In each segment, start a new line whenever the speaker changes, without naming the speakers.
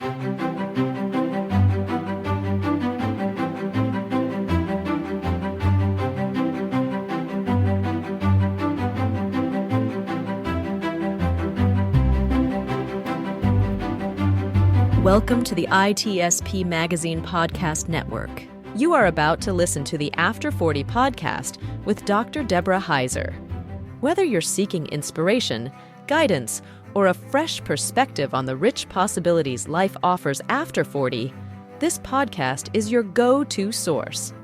Welcome to the ITSP Magazine Podcast Network. You are about to listen to the After 40 podcast with Dr. Deborah Heiser. Whether you're seeking inspiration, guidance, or a fresh perspective on the rich possibilities life offers after 40, this podcast is your go-to source.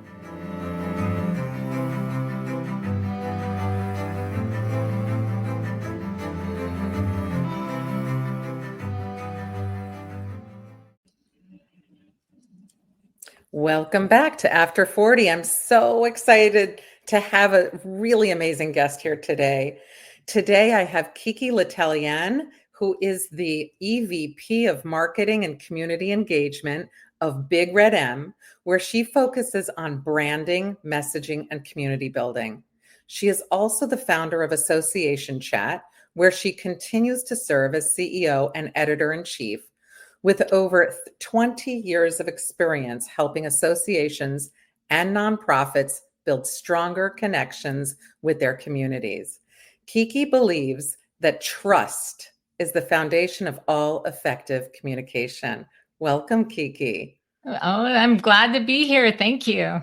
Welcome back to After 40. I'm so excited to have a really amazing guest here today. Today I have Kiki L'Italien, who is the EVP of Marketing and Community Engagement of Big Red M, where she focuses on branding, messaging, and community building. She is also the founder of Association Chat, where she continues to serve as CEO and editor-in-chief, with over 20 years of experience helping associations and nonprofits build stronger connections with their communities. Kiki believes that trust is the foundation of all effective communication. Welcome, Kiki.
Oh, I'm glad to be here. Thank you.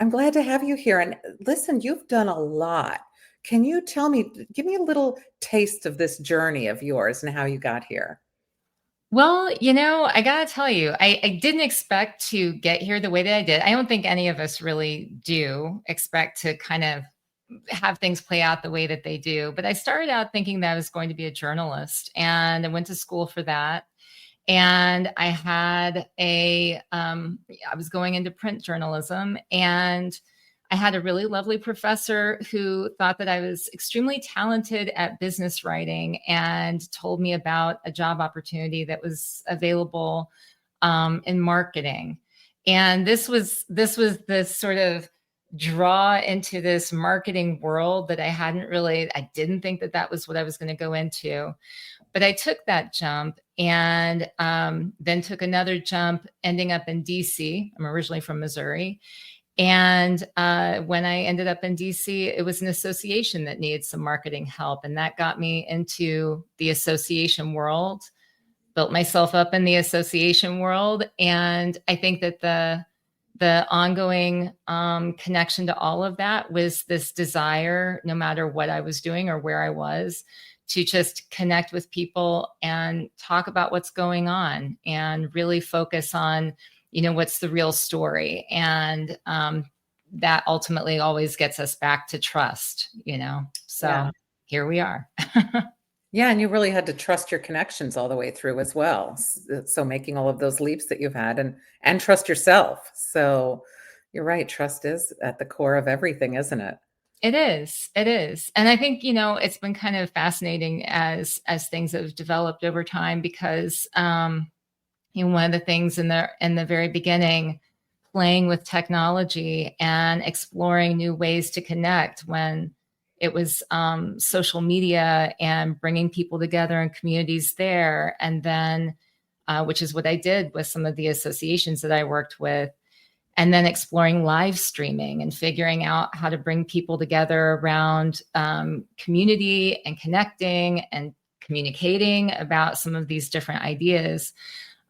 I'm glad to have you here. And listen, you've done a lot. Can you tell me, give me a little taste of this journey of yours and how you got here?
Well, I got to tell you, I didn't expect to get here the way that I did. I don't think any of us really do expect to kind of have things play out the way that they do. But I started out thinking that I was going to be a journalist, and I went to school for that. And I had I was going into print journalism, and I had a really lovely professor who thought that I was extremely talented at business writing and told me about a job opportunity that was available in marketing. And this was this sort of draw into this marketing world that I didn't think that was what I was going to go into. But I took that jump and then took another jump, ending up in DC. I'm originally from Missouri. And when I ended up in DC, it was an association that needed some marketing help. And that got me into the association world, built myself up in the association world. And I think that the ongoing connection to all of that was this desire, no matter what I was doing or where I was, to just connect with people and talk about what's going on and really focus on what's the real story. And that ultimately always gets us back to trust, so Here we are.
Yeah. And you really had to trust your connections all the way through as well. So making all of those leaps that you've had and trust yourself. So you're right. Trust is at the core of everything, isn't it?
It is. And I think, it's been kind of fascinating as things have developed over time, because one of the things in the very beginning, playing with technology and exploring new ways to connect when it was social media and bringing people together in communities there. And then, which is what I did with some of the associations that I worked with, and then exploring live streaming and figuring out how to bring people together around community and connecting and communicating about some of these different ideas.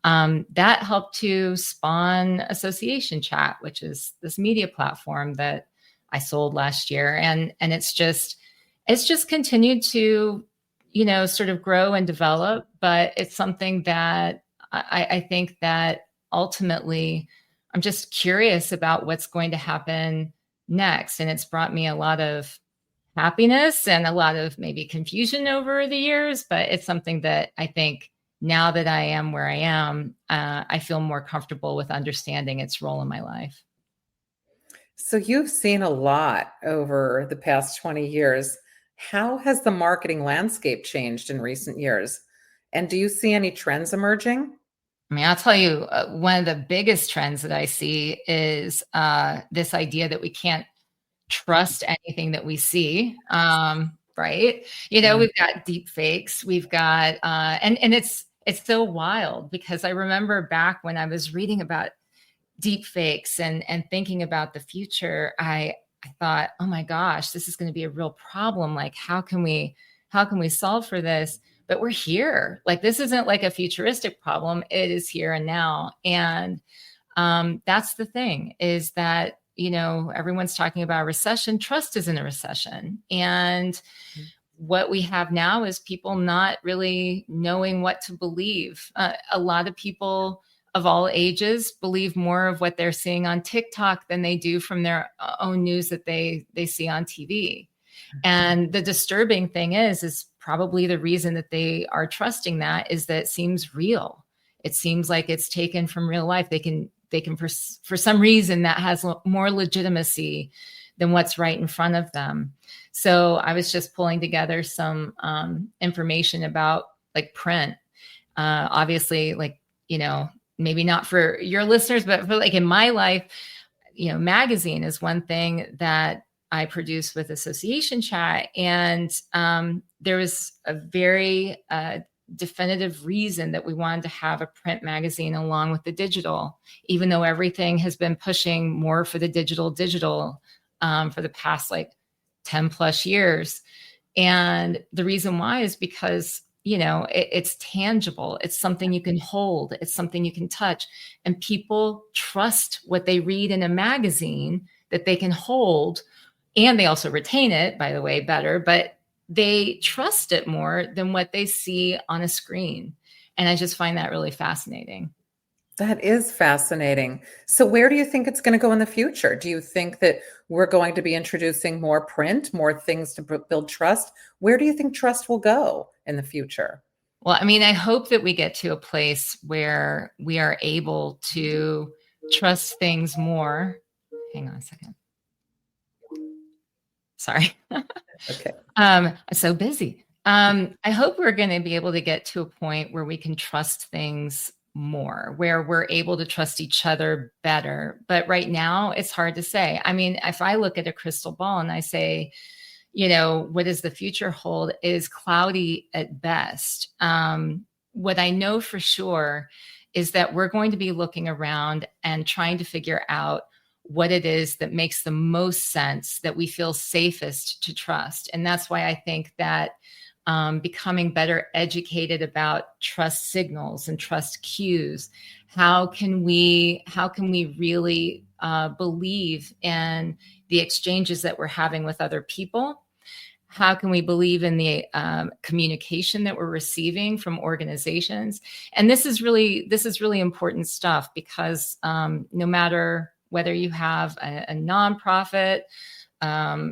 That helped to spawn Association Chat, which is this media platform that I sold last year. And it's just continued to, sort of grow and develop, but it's something that I think that ultimately I'm just curious about what's going to happen next. And it's brought me a lot of happiness and a lot of maybe confusion over the years, but it's something that I think, now that I am where I am, I feel more comfortable with understanding its role in my life.
So you've seen a lot over the past 20 years. How has the marketing landscape changed in recent years? And do you see any trends emerging?
I mean, I'll tell you, one of the biggest trends that I see is this idea that we can't trust anything that we see. Right. We've got deep fakes, we've got, and it's it's so wild because I remember back when I was reading about deep fakes and thinking about the future, I thought, oh my gosh, this is going to be a real problem. Like, how can we solve for this? But we're here. Like, this isn't like a futuristic problem. It is here and now. And that's the thing, is that, everyone's talking about a recession. Trust is in a recession. And what we have now is people not really knowing what to believe. A lot of people of all ages believe more of what they're seeing on TikTok than they do from their own news that they see on TV. And the disturbing thing is probably the reason that they are trusting that is that it seems real. It seems like it's taken from real life. They can for some reason that has more legitimacy than what's right in front of them. So I was just pulling together some information about like print. Obviously, like, maybe not for your listeners, but for like in my life, magazine is one thing that I produce with Association Chat. And there was a very definitive reason that we wanted to have a print magazine along with the digital, even though everything has been pushing more for the digital for the past like 10 plus years. And the reason why is because, it's tangible. It's something you can hold. It's something you can touch. And people trust what they read in a magazine that they can hold. And they also retain it, by the way, better, but they trust it more than what they see on a screen. And I just find that really fascinating.
That is fascinating. So where do you think it's going to go in the future? Do you think that we're going to be introducing more print, more things to build trust? Where do you think trust will go in the future?
Well, I mean, I hope that we get to a place where we are able to trust things more. Hang on a second. Sorry.
Okay.
I'm so busy. I hope we're going to be able to get to a point where we can trust things more, where we're able to trust each other better. But right now, it's hard to say. I mean, if I look at a crystal ball and I say, what does the future hold, is cloudy at best. What I know for sure is that we're going to be looking around and trying to figure out what it is that makes the most sense, that we feel safest to trust. And that's why I think that becoming better educated about trust signals and trust cues. How can we really believe in the exchanges that we're having with other people? How can we believe in the communication that we're receiving from organizations? And this is really important stuff, because no matter whether you have a nonprofit,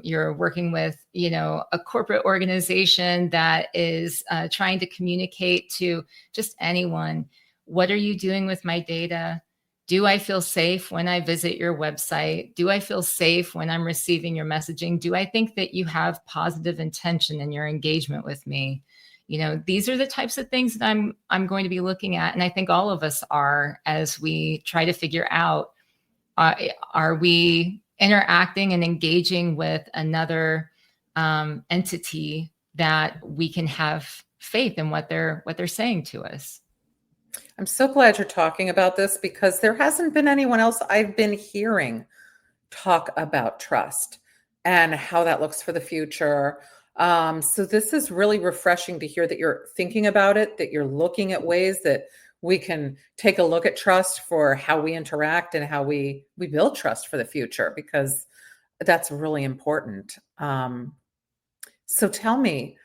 you're working with, a corporate organization that is trying to communicate to just anyone. What are you doing with my data? Do I feel safe when I visit your website? Do I feel safe when I'm receiving your messaging? Do I think that you have positive intention in your engagement with me? These are the types of things that I'm going to be looking at. And I think all of us are, as we try to figure out, are we interacting and engaging with another entity that we can have faith in what they're saying to us.
I'm so glad you're talking about this, because there hasn't been anyone else I've been hearing talk about trust and how that looks for the future. So this is really refreshing to hear that you're thinking about it, that you're looking at ways that we can take a look at trust for how we interact and how we build trust for the future, because that's really important. So tell me,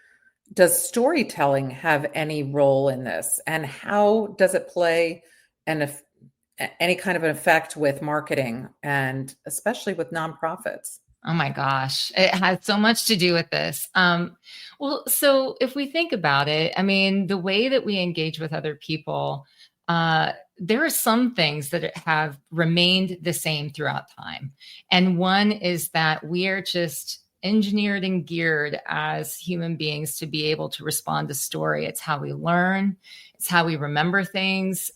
does storytelling have any role in this? And how does it play any kind of an effect with marketing, and especially with nonprofits?
Oh my gosh, it has so much to do with this. Well, so if we think about it, I mean, the way that we engage with other people, there are some things that have remained the same throughout time. And one is that we are just engineered and geared as human beings to be able to respond to story. It's how we learn. It's how we remember things.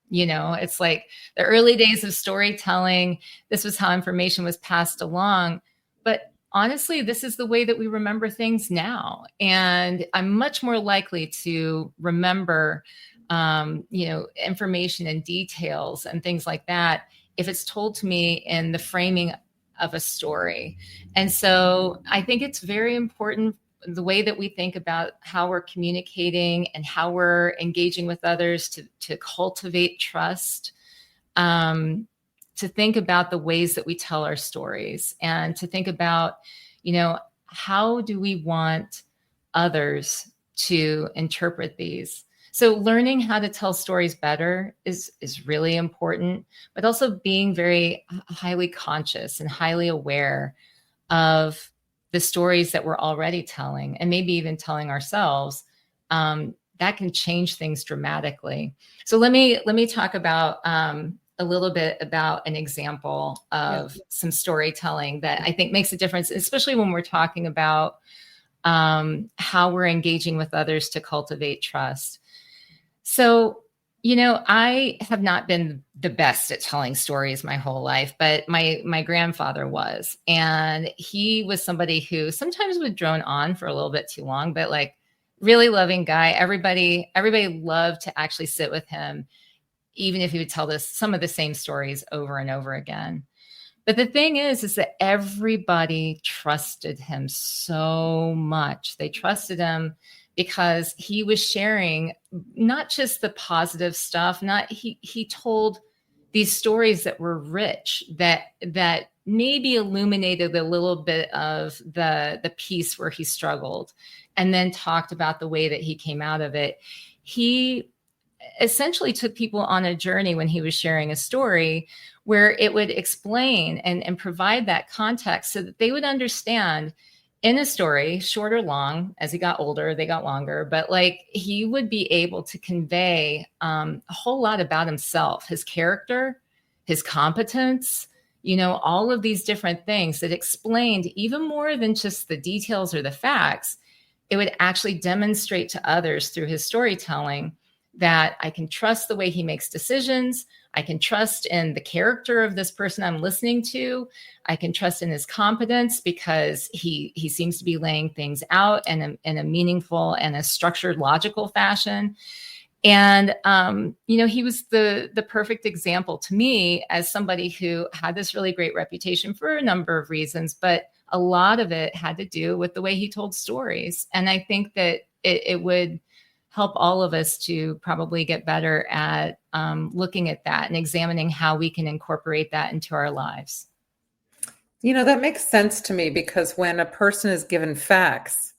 It's like the early days of storytelling. This was how information was passed along. But honestly, this is the way that we remember things now. And I'm much more likely to remember information and details and things like that if it's told to me in the framing of a story. And so I think it's very important the way that we think about how we're communicating and how we're engaging with others to cultivate trust, to think about the ways that we tell our stories and to think about, how do we want others to interpret these? So learning how to tell stories better is really important, but also being very highly conscious and highly aware of the stories that we're already telling and maybe even telling ourselves, that can change things dramatically. So let me talk about a little bit about an example of some storytelling that I think makes a difference, especially when we're talking about how we're engaging with others to cultivate trust. So, I have not been the best at telling stories my whole life, but my grandfather was, and he was somebody who sometimes would drone on for a little bit too long, but like really loving guy. Everybody loved to actually sit with him, even if he would tell some of the same stories over and over again. But the thing is that everybody trusted him so much. They trusted him because he was sharing not just the positive stuff, he told these stories that were rich, that maybe illuminated a little bit of the piece where he struggled, and then talked about the way that he came out of it. He essentially took people on a journey when he was sharing a story where it would explain and provide that context so that they would understand in a story, short or long. As he got older, they got longer, but like he would be able to convey a whole lot about himself, his character, his competence, all of these different things that explained even more than just the details or the facts. It would actually demonstrate to others through his storytelling that I can trust the way he makes decisions. I can trust in the character of this person I'm listening to. I can trust in his competence because he seems to be laying things out in a meaningful and a structured, logical fashion. And, he was the perfect example to me as somebody who had this really great reputation for a number of reasons, but a lot of it had to do with the way he told stories. And I think that it would help all of us to probably get better at looking at that and examining how we can incorporate that into our lives.
That makes sense to me because when a person is given facts,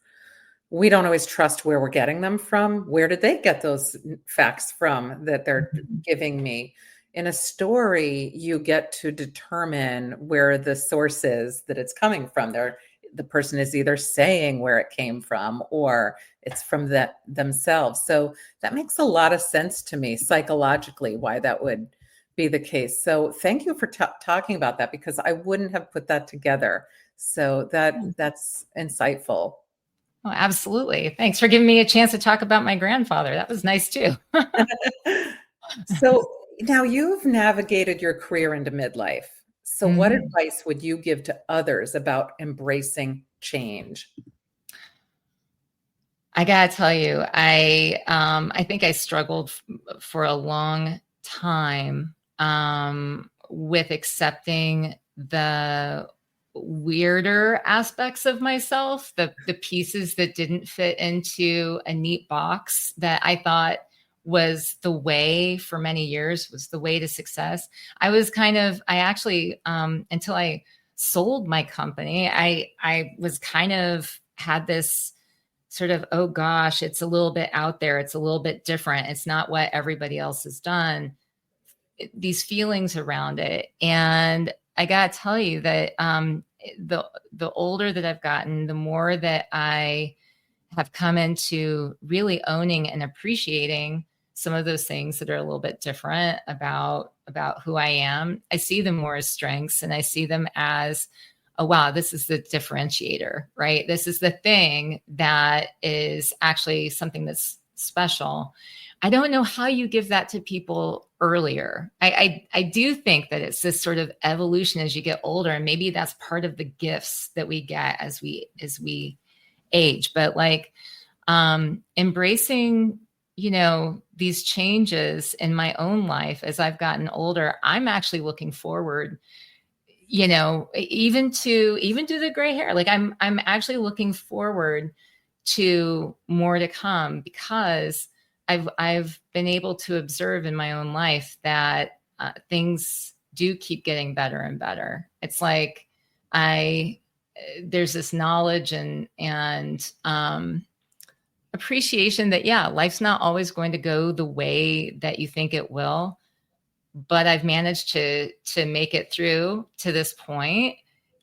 we don't always trust where we're getting them from. Where did they get those facts from that they're giving me? In a story, you get to determine where the source is that it's coming from. The person is either saying where it came from or it's from themselves. So that makes a lot of sense to me psychologically, why that would be the case. So thank you for talking about that because I wouldn't have put that together. So that's insightful.
Oh, absolutely. Thanks for giving me a chance to talk about my grandfather. That was nice too.
So now you've navigated your career into midlife. So what advice would you give to others about embracing change?
I gotta tell you, I think I struggled for a long time with accepting the weirder aspects of myself, the pieces that didn't fit into a neat box that I thought was the way for many years, was the way to success. I actually, until I sold my company, I was kind of had this sort of, oh gosh, it's a little bit out there. It's a little bit different. It's not what everybody else has done. These feelings around it. And I got to tell you that the older that I've gotten, the more that I have come into really owning and appreciating some of those things that are a little bit different about who I am. I see them more as strengths, and I see them as, oh, wow, this is the differentiator, right? This is the thing that is actually something that's special. I don't know how you give that to people earlier. I do think that it's this sort of evolution as you get older, and maybe that's part of the gifts that we get as we age. But like embracing these changes in my own life as I've gotten older, I'm actually looking forward, even to the gray hair. Like I'm actually looking forward to more to come, because I've been able to observe in my own life that things do keep getting better and better. It's like I there's this knowledge and appreciation that, yeah, life's not always going to go the way that you think it will, but I've managed to make it through to this point.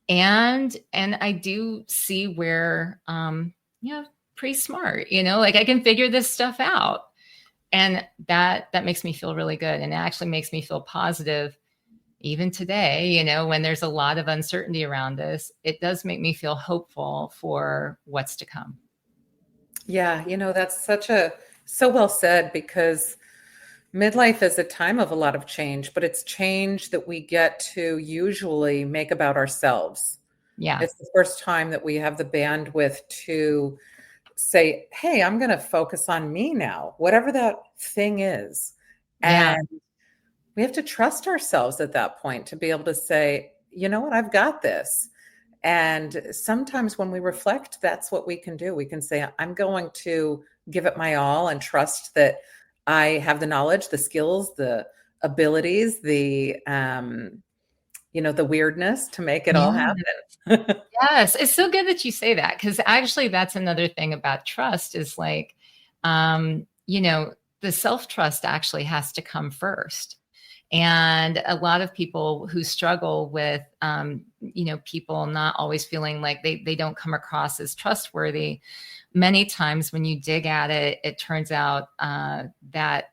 And I do see where pretty smart, like I can figure this stuff out. And that makes me feel really good. And it actually makes me feel positive even today, when there's a lot of uncertainty around this. It does make me feel hopeful for what's to come.
Yeah, that's so well said, because midlife is a time of a lot of change, but it's change that we get to usually make about ourselves.
Yeah.
It's the first time that we have the bandwidth to say, hey, I'm going to focus on me now, whatever that thing is.
Yeah.
And we have to trust ourselves at that point to be able to say, you know what, I've got this. And sometimes when we reflect, that's what we can do. We can say, I'm going to give it my all and trust that I have the knowledge, the skills, the abilities, the weirdness to make it all
Yeah.
happen.
Yes. It's so good that you say that, because actually that's another thing about trust is like, the self-trust actually has to come first. And a lot of people who struggle with, people not always feeling like they don't come across as trustworthy, many times when you dig at it, it turns out that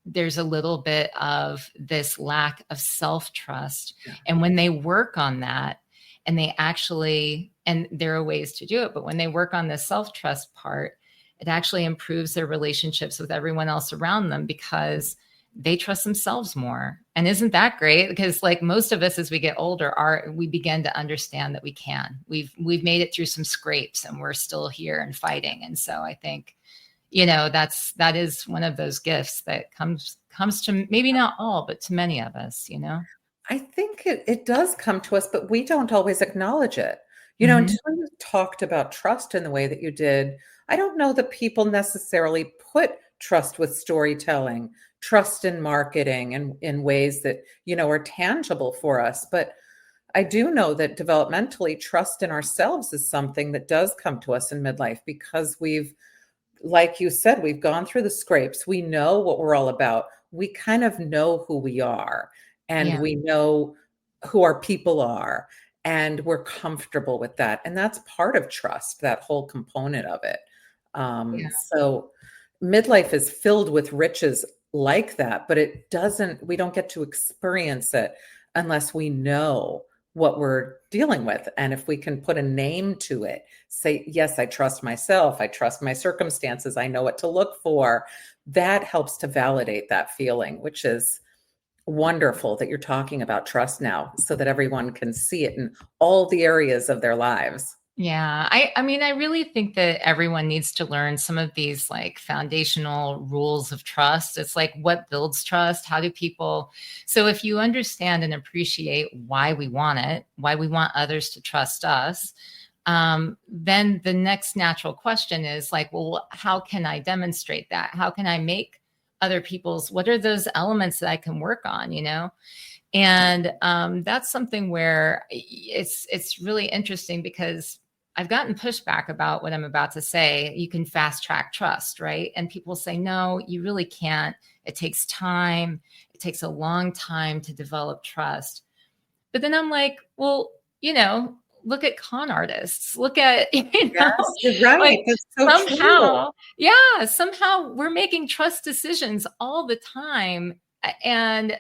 there's a little bit of this lack of self-trust.
Yeah.
And when they work on that, and and there are ways to do it, but when they work on the self-trust part, it actually improves their relationships with everyone else around them, because they trust themselves more. And isn't that great? Because like most of us, as we get older, we begin to understand that we can. We've made it through some scrapes, and we're still here and fighting. And so I think, that is one of those gifts that comes to maybe not all, but to many of us.
I think it does come to us, but we don't always acknowledge it.
Mhm.
Until you talked about trust in the way that you did, I don't know that people necessarily put trust with storytelling, trust in marketing, and in ways that, are tangible for us. But I do know that developmentally, trust in ourselves is something that does come to us in midlife, because like you said, we've gone through the scrapes. We know what we're all about. We kind of know who we are, and
Yeah.
we know who our people are, and we're comfortable with that. And that's part of trust, that whole component of it.
Yeah.
So midlife is filled with riches like that, but we don't get to experience it unless we know what we're dealing with. And if we can put a name to it, say, yes, I trust myself, I trust my circumstances, I know what to look for, that helps to validate that feeling, which is wonderful that you're talking about trust now, so that everyone can see it in all the areas of their lives.
Yeah. I mean, I really think that everyone needs to learn some of these like foundational rules of trust. It's like, what builds trust? How do people, so if you understand and appreciate why we want it, why we want others to trust us, then the next natural question is like, well, how can I demonstrate that? How can I make what are those elements that I can work on, And that's something where it's really interesting, because I've gotten pushback about what I'm about to say. You can fast track trust, right? And people say, no, you really can't. It takes time. It takes a long time to develop trust. But then I'm like, well, look at con artists. Look at,
Yes, you're right.
like
That's so true.
somehow we're making trust decisions all the time. And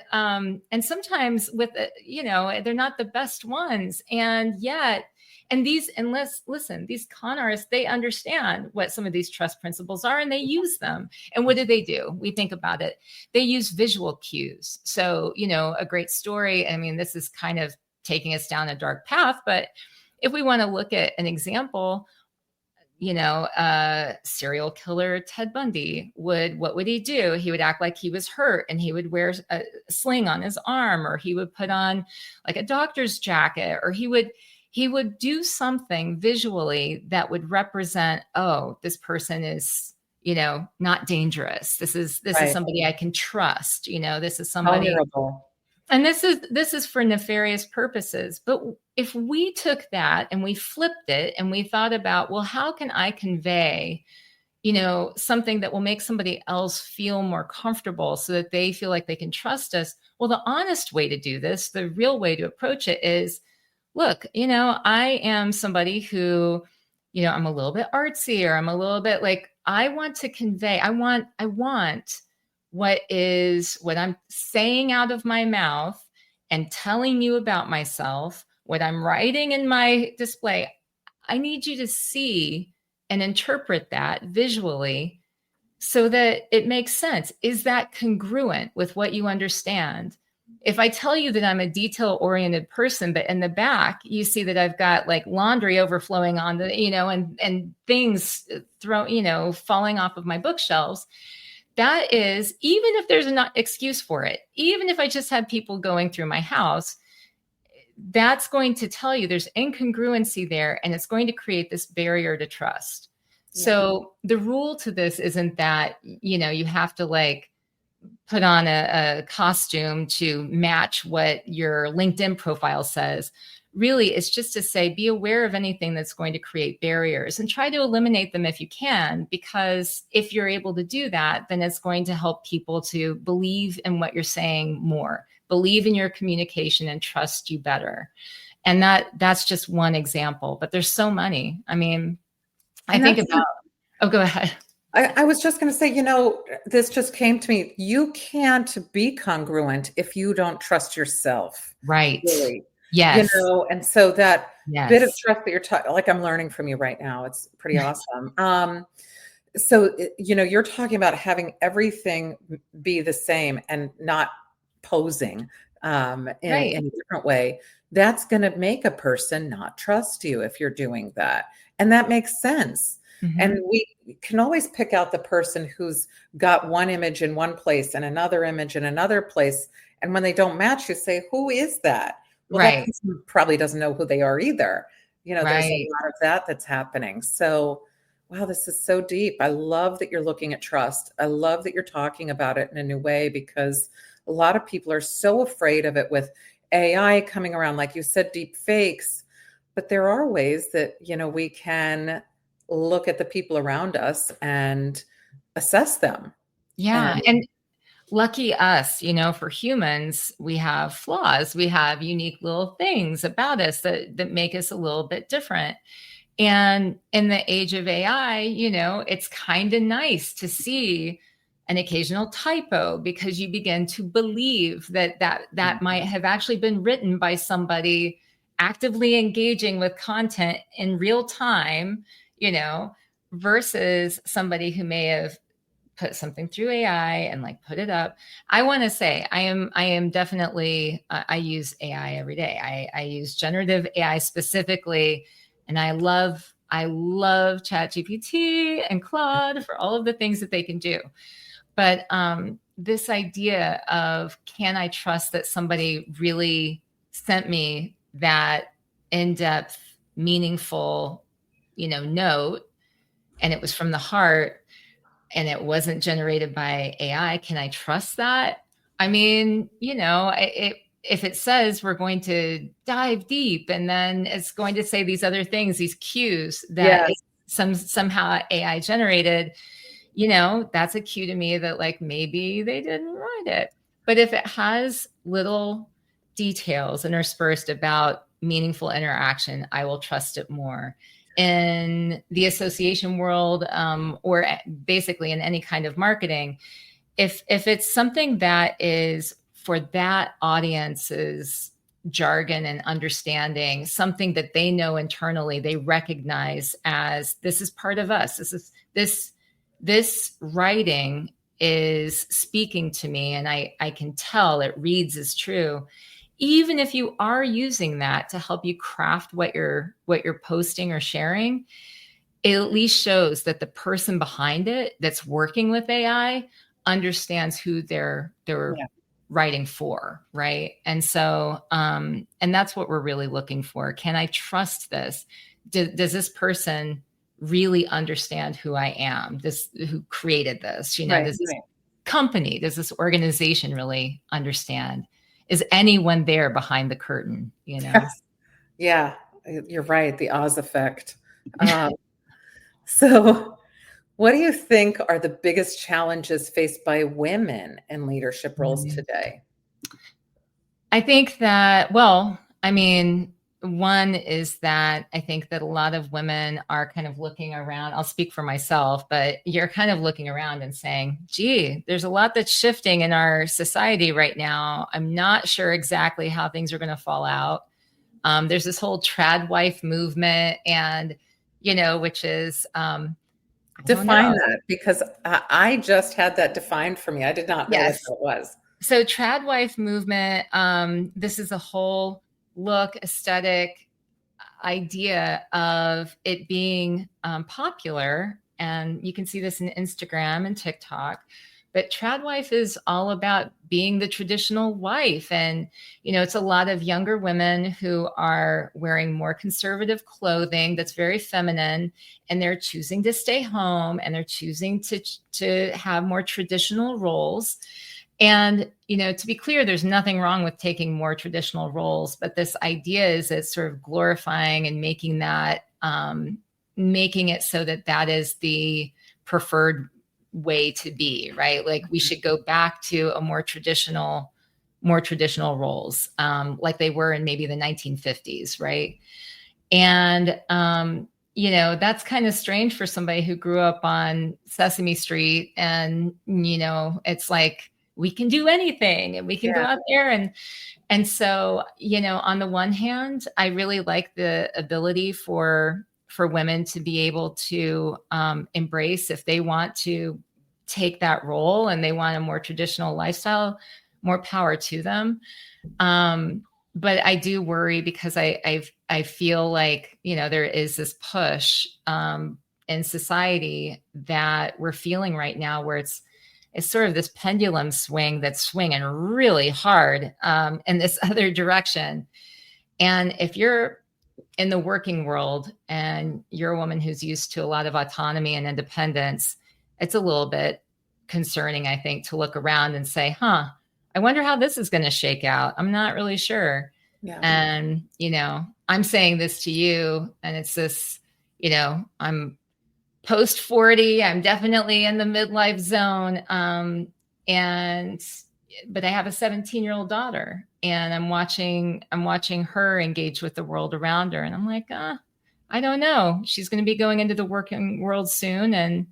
sometimes with, they're not the best ones. And yet, listen, these con artists, they understand what some of these trust principles are, and they use them. And what do? We think about it. They use visual cues. So, a great story. I mean, this is kind of taking us down a dark path, but if we want to look at an example, serial killer Ted Bundy what would he do? He would act like he was hurt and he would wear a sling on his arm, or he would put on like a doctor's jacket, or he would do something visually that would represent, oh, this person is, not dangerous. This is
Right.
somebody I can trust. This is somebody.
Vulnerable.
And this is for nefarious purposes. But if we took that and we flipped it and we thought about, well, how can I convey, something that will make somebody else feel more comfortable so that they feel like they can trust us? Well, the honest way to do this, the real way to approach it is, look, I am somebody who, I'm a little bit artsy, or I'm a little bit like, I want to convey, I want what I'm saying out of my mouth and telling you about myself, what I'm writing in my display. I need you to see and interpret that visually so that it makes sense. Is that congruent with what you understand? If I tell you that I'm a detail-oriented person, but in the back, you see that I've got like laundry overflowing on the, and things falling off of my bookshelves, that is, even if there's an excuse for it, even if I just had people going through my house, that's going to tell you there's incongruency there, and it's going to create this barrier to trust. Yeah. So the rule to this isn't that, you have to like put on a costume to match what your LinkedIn profile says. Really, it's just to say, be aware of anything that's going to create barriers and try to eliminate them if you can, because if you're able to do that, then it's going to help people to believe in what you're saying more, believe in your communication, and trust you better. And that's just one example, but there's so many. I mean, I think about, go ahead.
I was just going to say, this just came to me. You can't be congruent if you don't trust yourself.
Right.
Really.
Yes.
And so that
yes.
bit of trust that you're talking, like I'm learning from you right now. It's pretty awesome. So, you're talking about having everything be the same and not posing in a different way. That's going to make a person not trust you if you're doing that. And that makes sense. Mm-hmm. And we can always pick out the person who's got one image in one place and another image in another place. And when they don't match, you say, who is that? Well, that person probably doesn't know who they are either. There's a lot of that's happening. So, wow, this is so deep. I love that you're looking at trust. I love that you're talking about it in a new way, because a lot of people are so afraid of it with AI coming around, like you said, deep fakes. But there are ways that, we can look at the people around us and assess them.
Yeah. And lucky us, for humans, we have flaws. We have unique little things about us that make us a little bit different. And in the age of AI, it's kind of nice to see an occasional typo, because you begin to believe that might have actually been written by somebody actively engaging with content in real time, versus somebody who may have put something through AI and like put it up. I want to say I am definitely, I use AI every day. I use generative AI specifically, and I love ChatGPT and Claude for all of the things that they can do. But this idea of, can I trust that somebody really sent me that in-depth, meaningful, note, and it was from the heart, and it wasn't generated by AI? Can I trust that? I mean, if it says we're going to dive deep, and then it's going to say these other things, these cues that somehow AI generated, that's a cue to me that like maybe they didn't write it. But if it has little details interspersed about meaningful interaction, I will trust it more. In the association world, or basically in any kind of marketing, if it's something that is for that audience's jargon and understanding, something that they know internally, they recognize as, this is part of us. This writing is speaking to me, and I can tell it reads as true. Even if you are using that to help you craft what you're posting or sharing, it at least shows that the person behind it that's working with AI understands who they're
Yeah.
writing for, right? And so, and that's what we're really looking for. Can I trust this? Does this person really understand who I am? Who created this?
Right.
Does this company, does this organization really understand? Is anyone there behind the curtain?
Yes. Yeah, you're right. The Oz effect. Um, so, what do you think are the biggest challenges faced by women in leadership roles
Mhm.
today?
I think that, well, I mean, one is that I think that a lot of women are kind of looking around. I'll speak for myself, but you're kind of looking around and saying, gee, there's a lot that's shifting in our society right now. I'm not sure exactly how things are going to fall out. There's this whole trad wife movement, and, which is, I don't
Define
know.
that, because I just had that defined for me. I did not know what
Yes.
that was.
So trad wife movement, this is a whole look, aesthetic idea of it being popular. And you can see this in Instagram and TikTok. But trad wife is all about being the traditional wife. And, it's a lot of younger women who are wearing more conservative clothing that's very feminine, and they're choosing to stay home, and they're choosing to have more traditional roles. And, to be clear, there's nothing wrong with taking more traditional roles, but this idea is it's sort of glorifying and making that, making it so that that is the preferred way to be, right? Like we should go back to a more traditional roles, like they were in maybe the 1950s, right? And, that's kind of strange for somebody who grew up on Sesame Street. And, it's like, we can do anything and we can go
Yeah.
out there. And so, on the one hand, I really like the ability for women to be able to embrace, if they want to take that role and they want a more traditional lifestyle, more power to them. But I do worry because I feel like, there is this push in society that we're feeling right now, where it's sort of this pendulum swing that's swinging really hard in this other direction. And if you're in the working world and you're a woman who's used to a lot of autonomy and independence, it's a little bit concerning, I think, to look around and say, I wonder how this is going to shake out. I'm not really sure.
Yeah.
And, I'm saying this to you, and it's this, I'm post 40. I'm definitely in the midlife zone. But I have a 17-year-old daughter, and I'm watching her engage with the world around her. And I'm like, I don't know. She's going to be going into the working world soon. And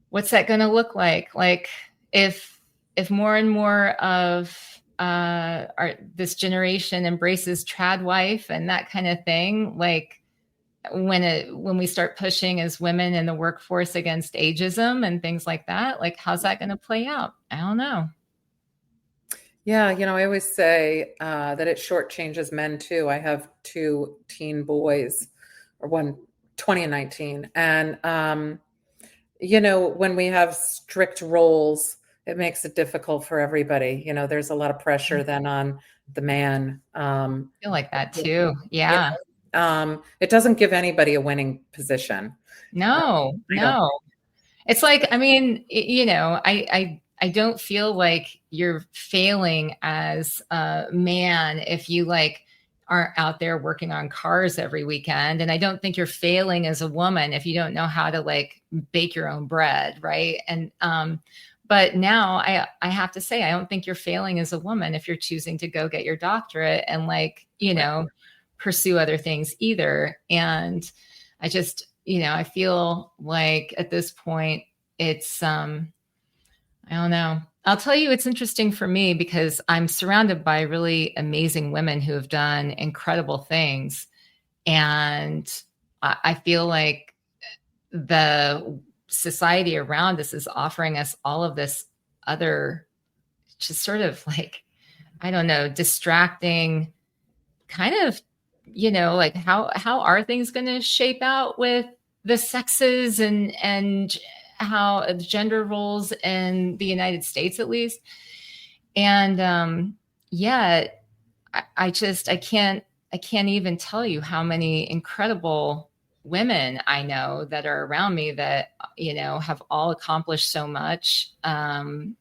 what's that going to look like? Like if more and more of this generation embraces trad wife and that kind of thing, like when we start pushing as women in the workforce against ageism and things like that, like how's that going to play out? I don't know.
Yeah, I always say that it shortchanges men too. I have two teen boys, or one 20 and 19. And, when we have strict roles, it makes it difficult for everybody. There's a lot of pressure then on the man.
I feel like that too. Yeah.
It doesn't give anybody a winning position.
No. It's like, I mean, I don't feel like you're failing as a man if you like aren't out there working on cars every weekend. And I don't think you're failing as a woman if you don't know how to like bake your own bread, right? And but now I have to say, I don't think you're failing as a woman if you're choosing to go get your doctorate and like, pursue other things either. And I just, I feel like at this point it's I don't know. I'll tell you, it's interesting for me because I'm surrounded by really amazing women who have done incredible things. And I feel like the society around us is offering us all of this other, just sort of like, I don't know, distracting kind of like how are things going to shape out with the sexes and how gender roles in the United States, at least. And yeah, I can't even tell you how many incredible women I know that are around me that, have all accomplished so much. And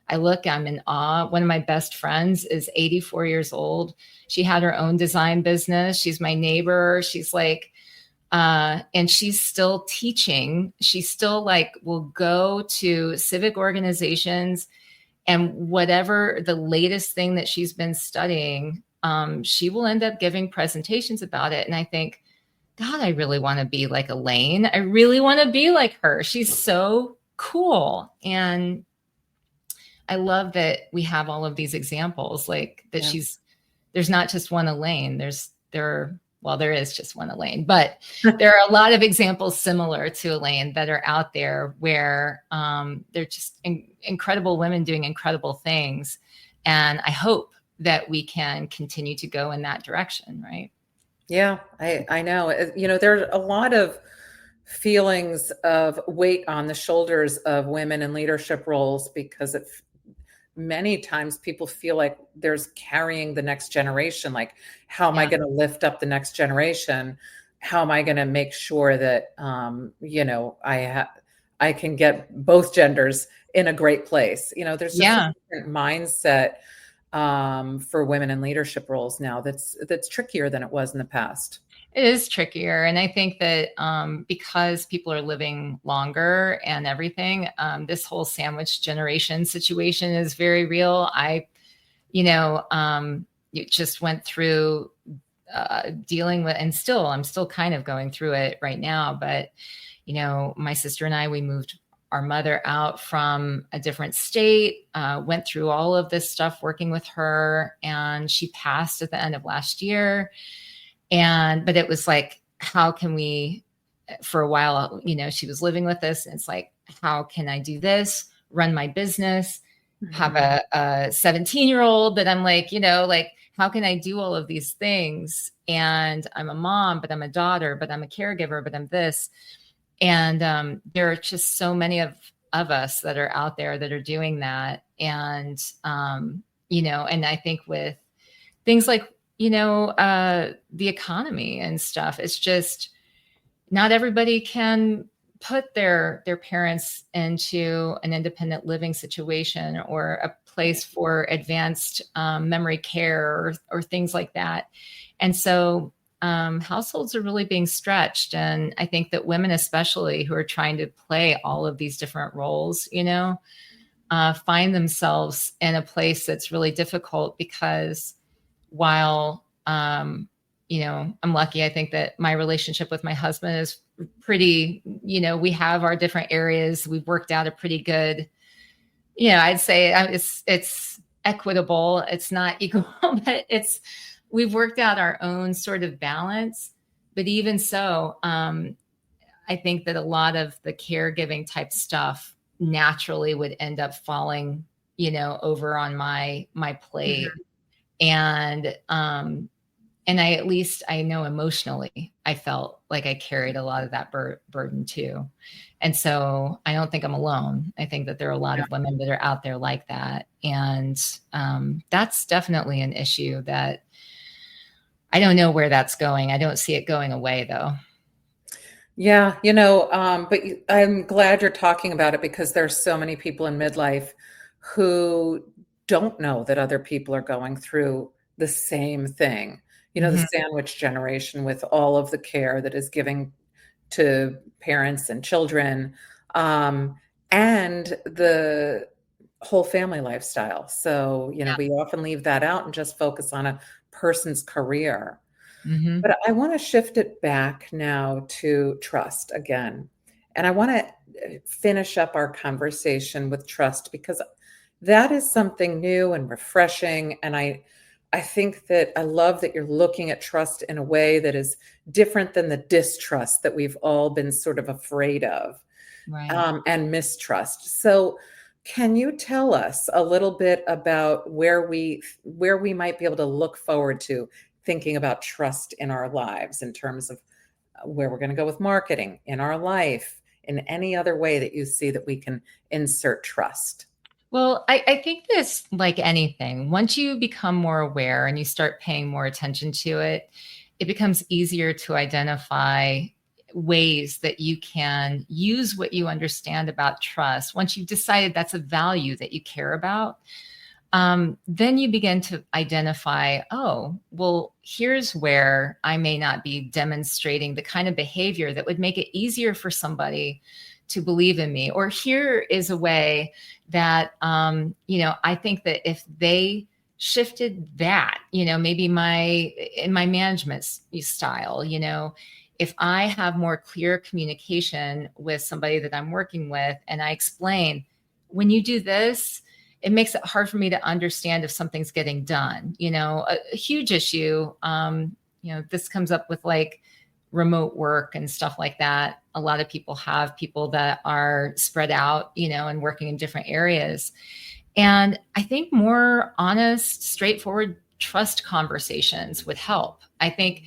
I'm in awe. One of my best friends is 84 years old. She had her own design business. She's my neighbor. She's like, and she's still teaching. She still will go to civic organizations, and whatever the latest thing that she's been studying, she will end up giving presentations about it. And I think, God, I really want to be like Elaine. I really want to be like her. She's so cool. And I love that we have all of these examples, like that.
Yeah.
There's not just one Elaine. There is just one Elaine, but there are a lot of examples similar to Elaine that are out there where they're just incredible women doing incredible things. And I hope that we can continue to go in that direction, right?
Yeah, I know. There's a lot of feelings of weight on the shoulders of women in leadership roles because many times people feel like there's carrying the next generation. Like, how am I going to lift up the next generation? How am I going to make sure that, I can get both genders in a great place? There's just a different mindset for women in leadership roles now that's trickier than it was in the past.
It is trickier. And I think that because people are living longer and everything, this whole sandwich generation situation is very real. You just went through dealing with, and I'm still kind of going through it right now. But, my sister and I, we moved our mother out from a different state, went through all of this stuff working with her, and she passed at the end of last year. But it was like, how can we, for a while, she was living with us. And it's like, how can I do this, run my business, have a 17-year-old that I'm like, how can I do all of these things? And I'm a mom, but I'm a daughter, but I'm a caregiver, but I'm this. And there are just so many of us that are out there that are doing that. And, and I think with things like, the economy and stuff, it's just not everybody can put their parents into an independent living situation or a place for advanced memory care or things like that. And so households are really being stretched. And I think that women, especially who are trying to play all of these different roles, find themselves in a place that's really difficult because while, I'm lucky, I think that my relationship with my husband is pretty, we have our different areas. We've worked out a pretty good, I'd say it's equitable. It's not equal, but we've worked out our own sort of balance. But even so, I think that a lot of the caregiving type stuff naturally would end up falling, over on my plate. Mm-hmm. And I know emotionally, I felt like I carried a lot of that burden too. And so I don't think I'm alone. I think that there are a lot of women that are out there like that. And that's definitely an issue that I don't know where that's going. I don't see it going away though.
Yeah, but I'm glad you're talking about it because there's so many people in midlife who don't know that other people are going through the same thing. Mm-hmm. The sandwich generation with all of the care that is giving to parents and children, and the whole family lifestyle. So, we often leave that out and just focus on a person's career. Mm-hmm. But I want to shift it back now to trust again. And I want to finish up our conversation with trust because that is something new and refreshing. And I think that I love that you're looking at trust in a way that is different than the distrust that we've all been sort of afraid of, right. And mistrust. So can you tell us a little bit about where we might be able to look forward to thinking about trust in our lives in terms of where we're going to go with marketing in our life, in any other way that you see that we can insert trust?
Well, I think this, like anything, once you become more aware and you start paying more attention to it, it becomes easier to identify ways that you can use what you understand about trust. Once you've decided that's a value that you care about, then you begin to identify, oh, well, here's where I may not be demonstrating the kind of behavior that would make it easier for somebody to believe in me. Or here is a way that, I think that if they shifted that, maybe in my management style, if I have more clear communication with somebody that I'm working with, and I explain, when you do this, it makes it hard for me to understand if something's getting done. A huge issue, this comes up with like remote work and stuff like that. A lot of people have people that are spread out, and working in different areas. And I think more honest, straightforward trust conversations would help. I think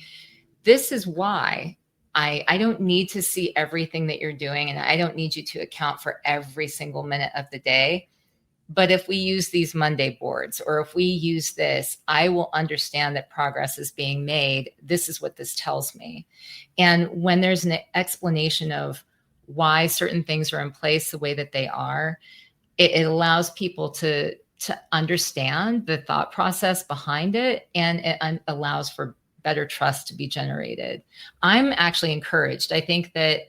this is why I don't need to see everything that you're doing, and I don't need you to account for every single minute of the day. But if we use these Monday boards, or if we use this, I will understand that progress is being made. This is what this tells me. And when there's an explanation of why certain things are in place the way that they are, it allows people to understand the thought process behind it, and it allows for better trust to be generated. I'm actually encouraged. I think that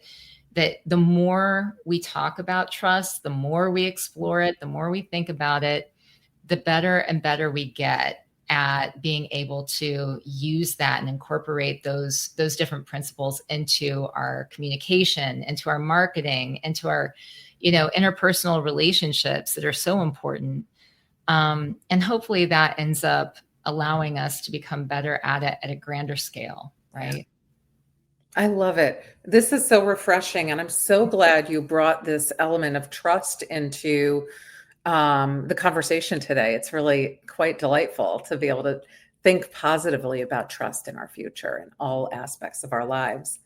the more we talk about trust, the more we explore it, the more we think about it, the better and better we get at being able to use that and incorporate those different principles into our communication, into our marketing, into our, interpersonal relationships that are so important. And hopefully that ends up allowing us to become better at it at a grander scale, right?
I love it. This is so refreshing. And I'm so glad you brought this element of trust into the conversation today. It's really quite delightful to be able to think positively about trust in our future in all aspects of our lives.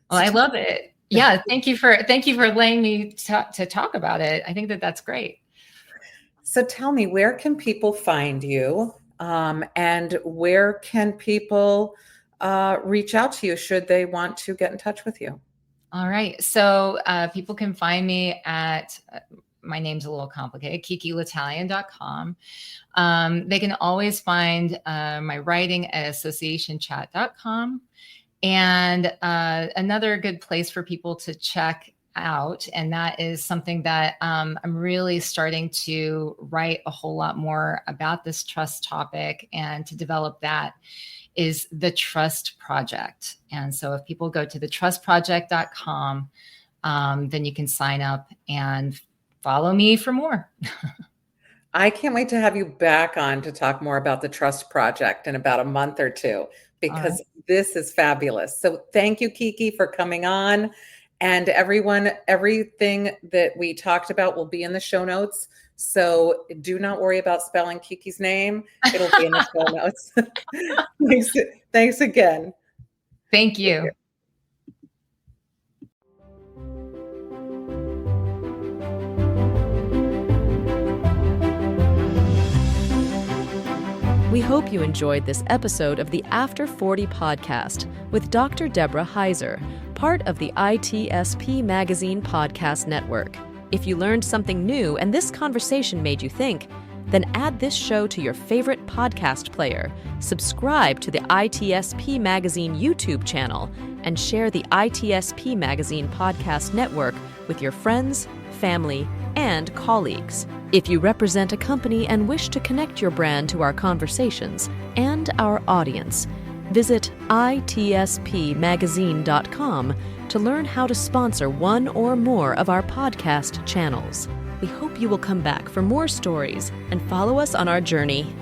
Well, I love it. Yeah. Thank you for letting me to talk about it. I think that's great.
So tell me, where can people find you? And where can people reach out to you should they want to get in touch with you?
All right. So people can find me at, my name's a little complicated, KikiL'Italien.com. They can always find my writing at associationchat.com. And another good place for people to check out, and that is something that I'm really starting to write a whole lot more about, this trust topic, and to develop that, is the Trust Project. And so if people go to thetrustproject.com, then you can sign up and follow me for more.
I can't wait to have you back on to talk more about the Trust Project in about a month or two, because this is fabulous. So thank you, Kiki, for coming on. And everyone, everything that we talked about will be in the show notes. So do not worry about spelling Kiki's name. It'll be in the show notes. Thanks again.
Thank you.
We hope you enjoyed this episode of the After 40 podcast with Dr. Deborah Heiser, part of the ITSP Magazine Podcast Network. If you learned something new and this conversation made you think, then add this show to your favorite podcast player, subscribe to the ITSP Magazine YouTube channel, and share the ITSP Magazine Podcast Network with your friends, family, and colleagues. If you represent a company and wish to connect your brand to our conversations and our audience, visit itspmagazine.com to learn how to sponsor one or more of our podcast channels. We hope you will come back for more stories and follow us on our journey.